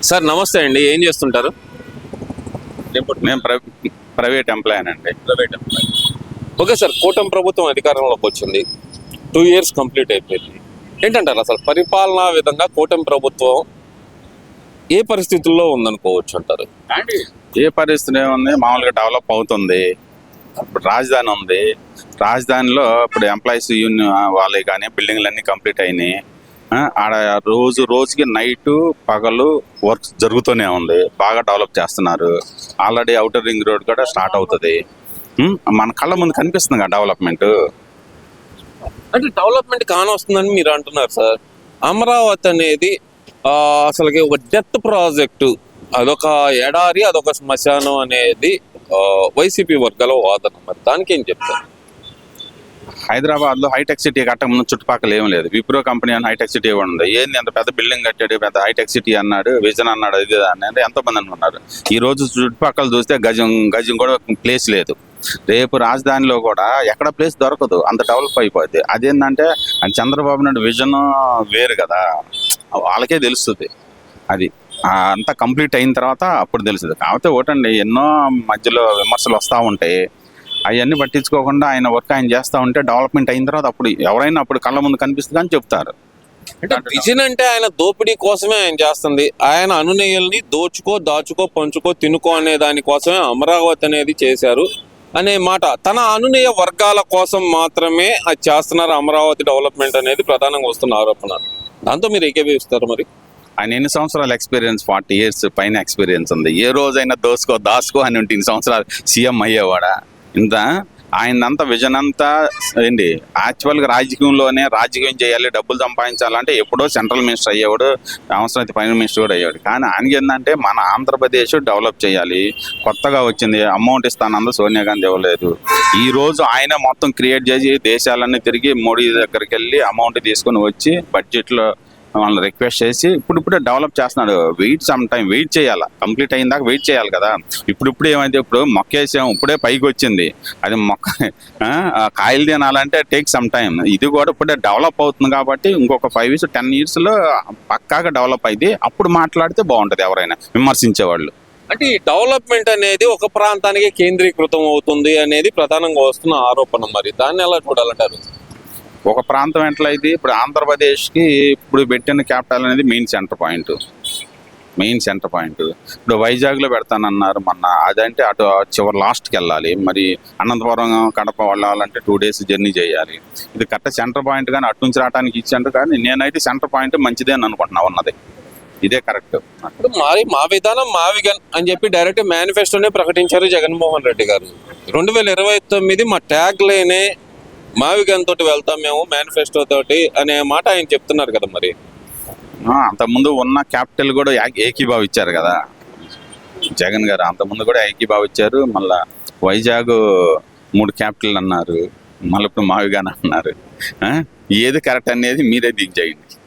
Sir నమస్తే అండి, ఏం చేస్తుంటారు? నేను ప్రైవేట్ ఎంప్లాయీ అండి. Private employee. ఓకే సార్, కూటమి ప్రభుత్వం అధికారంలోకి వచ్చింది, 2 years కంప్లీట్ అయిపోయింది. ఏంటంటారు అసలు పరిపాలనా విధంగా కూటమి ప్రభుత్వం ఏ పరిస్థితుల్లో ఉందనుకోవచ్చు అంటారు? ఏ పరిస్థితి ఏముంది, మామూలుగా డెవలప్ అవుతుంది. ఇప్పుడు రాజధాని ఉంది, రాజధానిలో ఇప్పుడు ఎంప్లాయీస్ యూనియన్ వాళ్ళే కానీ బిల్డింగ్లు అన్నీ కంప్లీట్ అయినాయి. ఆడ రోజుకి నైటు పగలు వర్క్ జరుగుతూనే ఉంది, బాగా డెవలప్ చేస్తున్నారు. ఆల్రెడీ అవుటర్ రింగ్ రోడ్ కూడా స్టార్ట్ అవుతుంది. మన కళ్ళ ముందు కనిపిస్తుంది కదా డెవలప్మెంట్. అంటే డెవలప్మెంట్ కానొస్తుందని మీరు అంటున్నారు సార్. అమరావతి అనేది అసలుకి ఒక డెత్ ప్రాజెక్టు, అదొక ఎడారి, అదొక శ్మశానం అనేది వైసీపీ వర్గాల వాదన. మరి దానికి ఏం చెప్తారు? హైదరాబాద్ లో హైటెక్ సిటీ కట్టక ముందు చుట్టుపక్కల ఏం లేదు. విప్రో కంపెనీ అని హైటెక్ సిటీ కూడా ఉంది. ఏంది అంత పెద్ద బిల్డింగ్ కట్టాడు, పెద్ద హైటెక్ సిటీ అన్నాడు, విజన్ అన్నాడు, ఇది అన్నాడు, ఎంతమంది అనుకున్నారు. ఈ రోజు చుట్టుపక్కల చూస్తే గజం కూడా ప్లేస్ లేదు. రేపు రాజధానిలో కూడా ఎక్కడ ప్లేస్ దొరకదు, అంత డెవలప్ అయిపోద్ది. అదేంటంటే చంద్రబాబు నాయుడు విజన్ వేరు కదా, వాళ్ళకే తెలుస్తుంది. అది అంతా కంప్లీట్ అయిన తర్వాత అప్పుడు తెలుస్తుంది. కాకపోతే ఒకటండి, ఎన్నో మధ్యలో విమర్శలు వస్తూ ఉంటాయి. అవన్నీ పట్టించుకోకుండా ఆయన వర్క్ ఆయన చేస్తూ ఉంటే డెవలప్మెంట్ అయిన తర్వాత అప్పుడు ఎవరైనా అప్పుడు కళ్ళ ముందు కనిపిస్తుంది అని చెప్తారు. అంటే విజన్ అంటే ఆయన దోపిడీ కోసమే ఆయన చేస్తుంది. ఆయన అనునయుల్ని దాచుకో పంచుకో తినుకో అనే దానికోసమే అమరావతి అనేది చేశారు అనే మాట, తన అనునయ వర్గాల కోసం మాత్రమే అది చేస్తున్నారు. అమరావతి డెవలప్మెంట్ అనేది ప్రధానంగా వస్తున్న ఆరోపణ. దాంతో మీరు ఏకీభవిస్తారు? మరి ఆయన ఎన్ని సంవత్సరాల ఎక్స్పీరియన్స్, 40 years పైన ఎక్స్పీరియన్స్ ఉంది. ఏ రోజైనా దాచుకో అని ఉంటే ఇన్ని సంవత్సరాలు సీఎం అయ్యేవాడా? ఇంత ఆయనంతా విజన్ అంతా ఏంటి, యాక్చువల్గా రాజకీయం చేయాలి, డబ్బులు సంపాదించాలంటే ఎప్పుడో సెంట్రల్ మినిస్టర్ అయ్యేవాడు, అవసరమైతే ప్రైమ్ మినిస్టర్ కూడా అయ్యేవాడు. కానీ ఆయనకి ఏంటంటే మన ఆంధ్రప్రదేశ్ డెవలప్ చేయాలి, కొత్తగా వచ్చింది అమౌంట్ ఇస్తానందో సోనియా గాంధీ ఇవ్వలేదు. ఈ రోజు ఆయన మొత్తం క్రియేట్ చేసి దేశాలన్నీ తిరిగి మోడీ దగ్గరికి వెళ్ళి అమౌంట్ తీసుకొని వచ్చి బడ్జెట్లో వాళ్ళని రిక్వెస్ట్ చేసి ఇప్పుడిప్పుడే డెవలప్ చేస్తున్నాడు. వెయిట్ చేయాలి, కంప్లీట్ అయిన దాకా వెయిట్ చేయాలి కదా. ఇప్పుడు ఏమైతే, ఇప్పుడు మొక్కేసాం, ఇప్పుడే పైకి వచ్చింది, అది కాయలు తినాలంటే టేక్ సమ్ టైం. ఇది కూడా ఇప్పుడే డెవలప్ అవుతుంది కాబట్టి ఇంకొక 5 years 10 years పక్కాగా డెవలప్ అయితే అప్పుడు మాట్లాడితే బాగుంటుంది ఎవరైనా విమర్శించేవాళ్ళు. అంటే ఈ డెవలప్మెంట్ అనేది ఒక ప్రాంతానికి కేంద్రీకృతం అవుతుంది అనేది ప్రధానంగా వస్తున్న ఆరోపణ. మరి దాన్ని ఎలా చూడాలంటారు? ఒక ప్రాంతం ఎట్లయితే ఇప్పుడు ఆంధ్రప్రదేశ్కి ఇప్పుడు పెట్టిన క్యాపిటల్ అనేది మెయిన్ సెంటర్ పాయింట్. ఇప్పుడు వైజాగ్లో పెడతానన్నారు మొన్న, అదంటే అటు చివరి లాస్ట్కి వెళ్ళాలి. మరి అనంతపురం కడప వెళ్ళాలంటే 2 days జర్నీ చేయాలి. ఇది కరెక్ట్ సెంటర్ పాయింట్, కానీ అటు నుంచి రావడానికి ఇచ్చారు. కానీ నేనైతే సెంటర్ పాయింట్ మంచిదే అని అనుకుంటున్నా, ఉన్నది ఇదే కరెక్ట్. మరి మా విధానం మా విగన్ అని చెప్పి డైరెక్ట్ మేనిఫెస్టోనే ప్రకటించారు జగన్మోహన్ రెడ్డి గారు. 2029 మా ట్యాగ్ లైనే మావిగన్ తోటి వెళ్తాం మేము, మేనిఫెస్టో తోటి అనే మాట ఆయన చెప్తున్నారు కదా. మరి అంతకుముందు ఉన్న క్యాపిటల్ కూడా ఏకీభావించారు కదా జగన్ గారు. అంతకుముందు కూడా ఏకీభావించారు. మళ్ళా వైజాగ్ 3 క్యాపిటల్ అన్నారు, మళ్ళీ ఇప్పుడు మావిగాన్ అన్నారు. ఏది కరెక్ట్ అనేది మీరే దిగ్ చేయండి.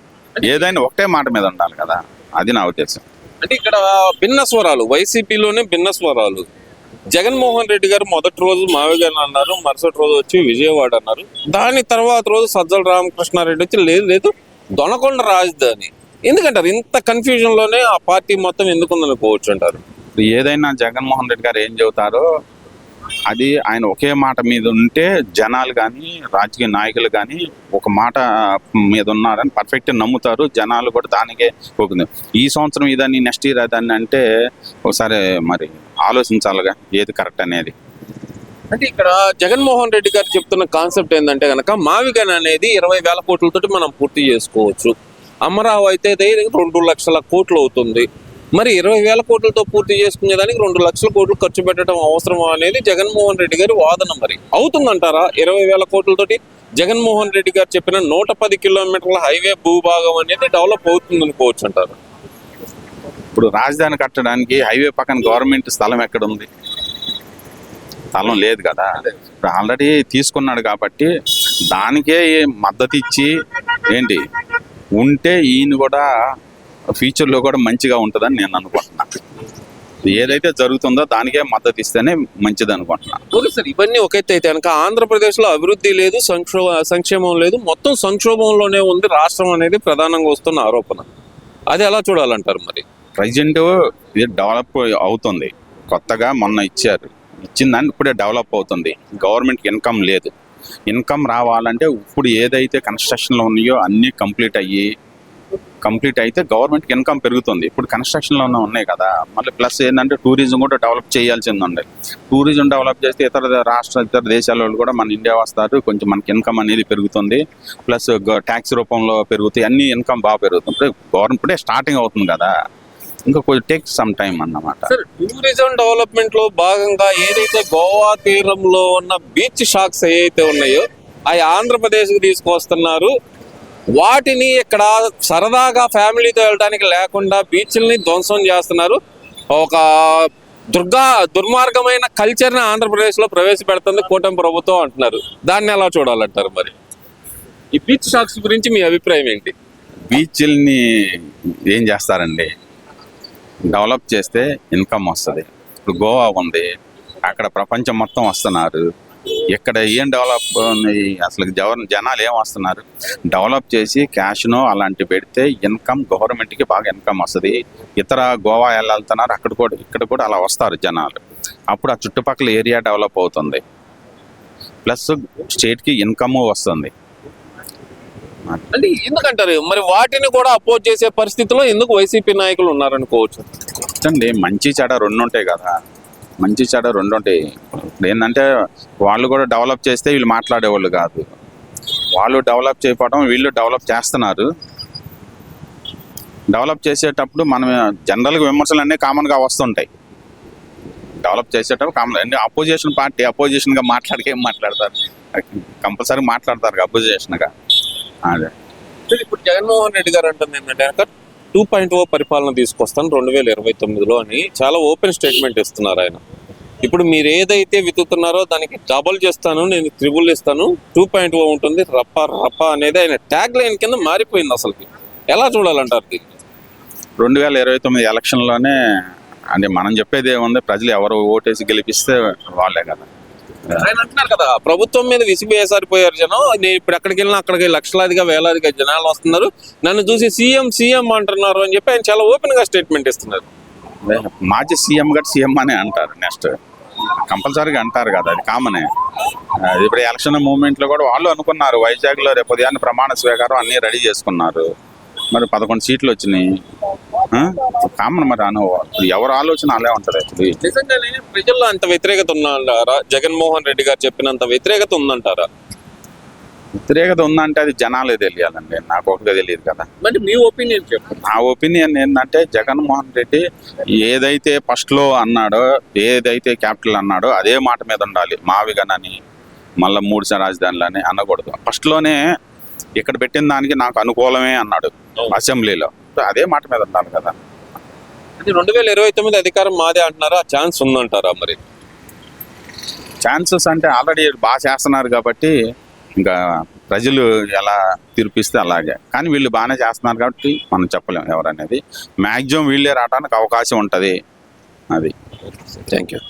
ఏదైనా ఒకటే మాట మీద ఉండాలి కదా, అది నా ఉద్దేశం. అంటే ఇక్కడ భిన్న స్వరాలు, వైసీపీలోనే భిన్న స్వరాలు. జగన్మోహన్ రెడ్డి గారు మొదటి రోజు మావిగాన్ అన్నారు, మరుసటి రోజు వచ్చి విజయవాడ అన్నారు. దాని తర్వాత రోజు సజ్జల రామకృష్ణారెడ్డి వచ్చి లేదు దొనకొండ రాజధాని. ఎందుకంటారు ఇంత కన్ఫ్యూజన్ లోనే ఆ పార్టీ మొత్తం ఎందుకుందనుకోవచ్చు అంటారు? ఏదైనా జగన్మోహన్ రెడ్డి గారు ఏం చెబుతారో అది ఆయన ఒకే మాట మీద ఉంటే జనాలు కానీ రాజకీయ నాయకులు కానీ ఒక మాట మీద ఉన్నారని పర్ఫెక్ట్ నమ్ముతారు. జనాలు కూడా దానికే పోతుంది. ఈ సంవత్సరం ఇదని, నెక్స్ట్ ఇయర్ అదని అంటే ఒకసారి మరి ఆలోచించాలిగా ఏది కరెక్ట్ అనేది. అంటే ఇక్కడ జగన్మోహన్ రెడ్డి గారు చెప్తున్న కాన్సెప్ట్ ఏంటంటే కనుక మావిగన్ అనేది 20,000 కోట్లతోటి మనం పూర్తి చేసుకోవచ్చు. అమరావతి అయితే 2 లక్షల కోట్లు అవుతుంది. మరి 20,000 కోట్లతో పూర్తి చేసుకునే దానికి 2 లక్షల కోట్లు ఖర్చు పెట్టడం అవసరం అనేది జగన్మోహన్ రెడ్డి గారి వాదన. మరి అవుతుందంటారా 20,000 కోట్లతోటి జగన్మోహన్ రెడ్డి గారు చెప్పిన 110 కిలోమీటర్ల హైవే భూభాగం అనేది డెవలప్ అవుతుంది అనుకోవచ్చు అంటారు? ఇప్పుడు రాజధాని కట్టడానికి హైవే పక్కన గవర్నమెంట్ స్థలం ఎక్కడ ఉంది? స్థలం లేదు కదా. ఇప్పుడు ఆల్రెడీ తీసుకున్నాడు కాబట్టి దానికే మద్దతు ఇచ్చి ఏంటి ఉంటే ఈయన కూడా ఫ్యూచర్లో కూడా మంచిగా ఉంటుందని నేను అనుకుంటున్నాను. ఏదైతే జరుగుతుందో దానికే మద్దతు ఇస్తేనే మంచిది అనుకుంటున్నాను. ఓకే సార్, ఇవన్నీ ఒకైతే అయితే కనుక ఆంధ్రప్రదేశ్లో అభివృద్ధి లేదు, సంక్షేమం లేదు, మొత్తం సంక్షోభంలోనే ఉంది రాష్ట్రం అనేది ప్రధానంగా వస్తున్న ఆరోపణ. అది ఎలా చూడాలంటారు? మరి ప్రజెంట్ ఇది డెవలప్ అవుతుంది, కొత్తగా మొన్న ఇచ్చిందని ఇప్పుడే డెవలప్ అవుతుంది. గవర్నమెంట్కి ఇన్కమ్ లేదు. ఇన్కమ్ రావాలంటే ఇప్పుడు ఏదైతే కన్స్ట్రక్షన్లో ఉన్నాయో అన్నీ కంప్లీట్ అయితే గవర్నమెంట్కి ఇన్కమ్ పెరుగుతుంది. ఇప్పుడు కన్స్ట్రక్షన్లో ఉన్నాయి కదా, మళ్ళీ ప్లస్ ఏంటంటే టూరిజం కూడా డెవలప్ చేయాల్సింది ఉంది. టూరిజం డెవలప్ చేస్తే ఇతర దేశాల వాళ్ళు కూడా మన ఇండియా వస్తారు, కొంచెం మనకి ఇన్కమ్ అనేది పెరుగుతుంది. ప్లస్ ట్యాక్స్ రూపంలో పెరుగుతాయి, అన్ని ఇన్కమ్ బాగా పెరుగుతుంది. గవర్నమెంట్ ఇప్పుడే స్టార్టింగ్ అవుతుంది కదా, ఇంకా కొంచెం టేక్ సమ్ టైం అన్నమాట. సార్, టూరిజం డెవలప్మెంట్ లో భాగంగా ఏదైతే గోవా తీరంలో ఉన్న బీచ్ షాక్స్ ఏవైతే ఉన్నాయో అవి ఆంధ్రప్రదేశ్కి తీసుకొస్తున్నారు. వాటిని ఇక్కడ సరదాగా ఫ్యామిలీతో వెళ్ళడానికి లేకుండా బీచ్ల్ని ధ్వంసం చేస్తున్నారు. ఒక దుర్మార్గమైన కల్చర్ని ఆంధ్రప్రదేశ్లో ప్రవేశపెడుతుంది కూటమి ప్రభుత్వం అంటున్నారు. దాన్ని ఎలా చూడాలంటారు? మరి ఈ బీచ్ షాక్స్ గురించి మీ అభిప్రాయం ఏంటి? బీచ్ల్ని ఏం చేస్తారండి, డెవలప్ చేస్తే ఇన్కమ్ వస్తుంది. ఇప్పుడు గోవా ఉంది, అక్కడ ప్రపంచం మొత్తం వస్తున్నారు. ఇక్కడ ఏం డెవలప్ ఉన్నాయి అసలు, జనాలు ఏం వస్తున్నారు? డెవలప్ చేసి క్యాష్ను అలాంటివి పెడితే ఇన్కమ్ గవర్నమెంట్కి బాగా ఇన్కమ్ వస్తుంది. ఇతర గోవా వెళ్తున్నారు, ఇక్కడ కూడా అలా వస్తారు జనాలు. అప్పుడు ఆ చుట్టుపక్కల ఏరియా డెవలప్ అవుతుంది, ప్లస్ స్టేట్కి ఇన్కమ్ వస్తుంది. అంటే ఎందుకంటారు మరి వాటిని కూడా అపోజ్ చేసే పరిస్థితిలో ఎందుకు వైసీపీ నాయకులు ఉన్నారనుకోవచ్చు? అండి, మంచి చెడ రెండు ఉంటాయి కదా, మంచి చెడ రెండు ఉంటాయి. ఇప్పుడు ఏంటంటే వాళ్ళు కూడా డెవలప్ చేస్తే వీళ్ళు మాట్లాడేవాళ్ళు కాదు. వాళ్ళు డెవలప్ చేయకపోవడం, వీళ్ళు డెవలప్ చేస్తున్నారు. డెవలప్ చేసేటప్పుడు మనం జనరల్గా విమర్శలు అన్నీ కామన్గా వస్తుంటాయి. డెవలప్ చేసేటప్పుడు కామన్ అన్ని అపోజిషన్ పార్టీ అపోజిషన్గా ఏం మాట్లాడతారు? కంపల్సరీ మాట్లాడతారు అపోజిషన్గా. అదే ఇప్పుడు జగన్మోహన్ రెడ్డి గారు అంటుంది ఏంటంటే 2.0 పరిపాలన తీసుకొస్తాను 2029లో అని చాలా ఓపెన్ స్టేట్మెంట్ ఇస్తున్నారు ఆయన. ఇప్పుడు మీరు ఏదైతే వెతుకుతున్నారో దానికి డబుల్ చేస్తాను, నేను త్రిబుల్ ఇస్తాను, 2.0 ఉంటుంది, రప్ప అనేది ఆయన ట్యాగ్ లైన్ కింద మారిపోయింది. అసలుకి ఎలా చూడాలంటారు దీన్ని? 2029 ఎలక్షన్లోనే అంటే మనం చెప్పేది ఏముంది, ప్రజలు ఎవరు ఓటేసి గెలిపిస్తే వాళ్ళే కదా. ఆయన అంటున్నారు కదా, ప్రభుత్వం మీద విసిగివేసారిపోయారు జనం, నేను ఇప్పుడు ఎక్కడికి వెళ్ళినా అక్కడికి లక్షలాదిగా వేలాదిగా జనాలు వస్తున్నారు, నన్ను చూసి సీఎం అంటున్నారు అని చెప్పి ఆయన చాలా ఓపెన్ గా స్టేట్మెంట్ ఇస్తున్నారు. మాజీ సీఎం గట్టి సీఎం అనే అంటారు, నెక్స్ట్ కంపల్సరీగా అంటారు కదా, అది కామనే. ఇప్పుడు ఎలక్షన్ మూవ్మెంట్లో కూడా వాళ్ళు అనుకున్నారు వైజాగ్లో రేపు ఉదయాన్నే ప్రమాణ స్వీకారం అన్నీ రెడీ చేసుకున్నారు. మరి 11 సీట్లు వచ్చినాయి, కామన్. మరి ఎవరు ఆలోచన అలా ఉంటుంది. నిజంగానే ప్రజల్లో అంత వ్యతిరేకత ఉందంటారా? జగన్మోహన్ రెడ్డి గారు చెప్పినంత వ్యతిరేకత ఉందంటారా? వ్యతిరేకత ఉందంటే అది జనాలే తెలియాలండి, నాకు ఒకటిగా తెలియదు కదా. అంటే మీ ఒపీనియన్ చెప్పండి. నా ఒపీనియన్ ఏంటంటే జగన్మోహన్ రెడ్డి ఏదైతే ఫస్ట్లో అన్నాడో, ఏదైతే క్యాపిటల్ అన్నాడో అదే మాట మీద ఉండాలి. మావిగనని మళ్ళీ 3 రాజధానులని అనకూడదు. ఫస్ట్లోనే ఇక్కడ పెట్టిన దానికి నాకు అనుకూలమే అన్నాడు అసెంబ్లీలో, అదే మాట మీద ఉండాలి కదా. 2029 అధికారం మాదే అంటున్నారా? ఛాన్స్ ఉందంటారా? మరి ఛాన్సెస్ అంటే ఆల్రెడీ బాగా చేస్తున్నారు కాబట్టి ఇంకా ప్రజలు ఎలా తీర్పిస్తే అలాగే. కానీ వీళ్ళు బాగానే చేస్తున్నారు కాబట్టి మనం చెప్పలేము ఎవరనేది. మ్యాక్సిమం వీళ్ళే రావడానికి అవకాశం ఉంటుంది. అది. Thank you.